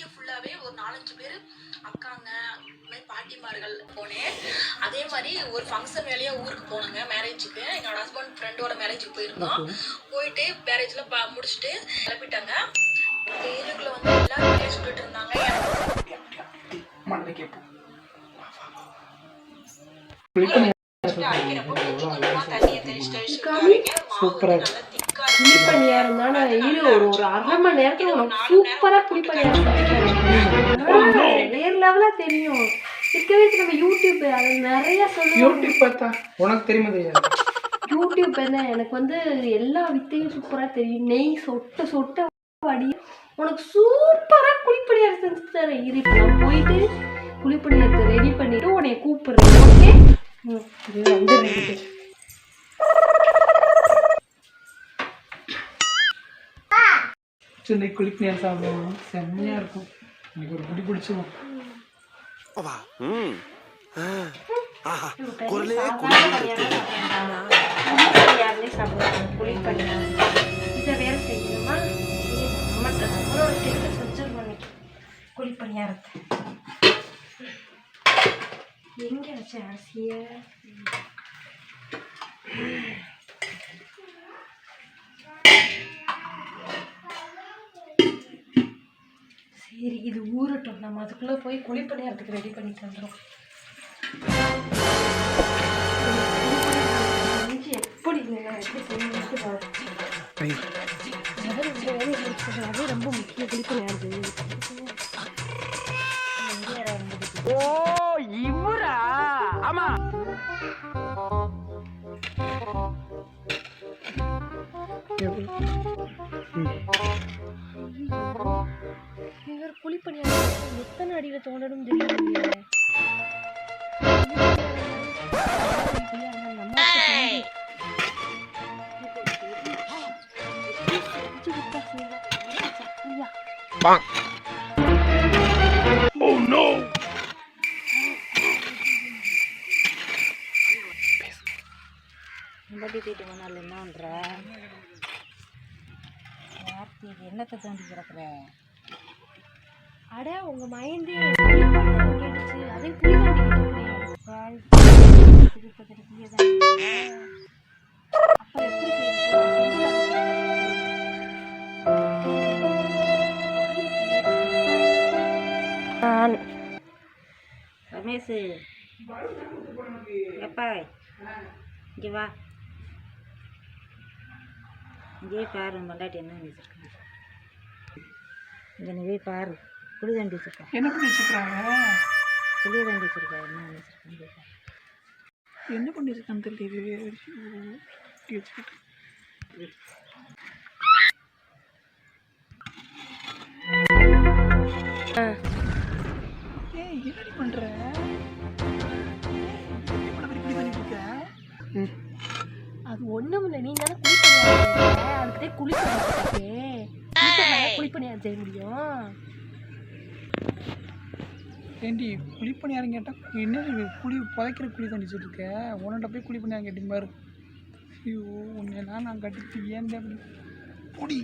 Video ஃபுல்லாவே ஒரு 4-5 பேர் அக்காங்க பாட்டிமார்கள் போனேன். அதே மாதிரி ஒரு ஃபங்க்ஷன் வேலையா ஊருக்கு போனோங்க, மேரேஜுக்கு. என்னோட ஹஸ்பண்ட் ஃப்ரெண்டோட மேரேஜுக்கு போயிருந்தோம். போயிட்டு மேரேஜ்ல முடிச்சுட்டு கிளம்பிட்டாங்க. ஏரியாக்குள்ள வந்து எல்லாரும் வெளியே சொல்லிட்டு இருந்தாங்க. குழிப்பணியாரம் தானே ஒரு 1/2 மணி நேரத்துல உனக்கு சூப்பரா குழிப்பணியாரம் வேற லெவலா தெரியும். இருக்கவே நம்ம யூடியூப் அது நிறைய சொல்லுவோம். யூடியூப் பார்த்தா உனக்கு தெரியுமா தெரியாது? யூடியூப் என்ன எனக்கு வந்து எல்லா வித்தையும் சூப்பரா தெரியும். நெய் சொட்ட சொட்ட வடி உனக்கு சூப்பரா குழிப்பணியாரம் செஞ்சு தரேன். இரு நான் போயிட்டு குழிப்பணியாரத்தை ரெடி பண்ணிட்டு உன்னை கூப்பிடுறேன். ஓகே வந்து சென்னை குழிப்பணியாரம் சாப்பிடுவோம், செம்மையா இருக்கும். எனக்கு ஒரு பிடி பிடிச்சிடும். இதை வேற செய்யணுமா? குழிப்பணியாரத்தை எங்க வச்ச அரிசிய சரி இது ஊறட்டும். நம்ம அதுக்குள்ள போய் குழிப்பணியாரத்துக்கு ரெடி பண்ணிட்டு வந்துடும். எப்படி அது ரொம்ப முக்கியம். குழிப்பணியாரத்து இவரா? ஆமா இவர் குழிப்பணியாரம் எத்தனை அடியில தோண்டணும் தெரியல. Oh no! என்னத்தை தோண்டி கிடக்குற? அட உங்க மைண்டே கேட்டுச்சு. அதே புளி ரமேஷ் எப்பா இங்கே வா, இங்கே பாரு மண்டாட்டி என்ன வச்சுருக்காங்க. இங்கே நீ போய் பாரு, புளி தண்டி வச்சுருக்கா. என்ன பண்ணி வச்சுக்கிறாங்க? புளி தண்டி வச்சுருக்கா. என்ன வச்சுருக்காங்க? என்ன பண்ணி வச்சுருக்கான்னு தெரியல. வச்சுக்கிட்டு என்னடி பண்ற? அது ஒண்ணும் இல்லை. நீ தானே குழிப்பணியாரம் அதுக்கிட்டே குழிப்பணியாரம் செய்ய முடியும். ஏண்டி குழிப்பணியாரம் கேட்டா என்ன குழி புதைக்கிற குழி தண்டிச்சுட்டு இருக்க? உன்கிட்ட போய் குழிப்பணியாரம் கேட்டீங்க பாரு. ஐயோ உன்னை நான் கட்டிட்டு ஏன் அப்படி பொடி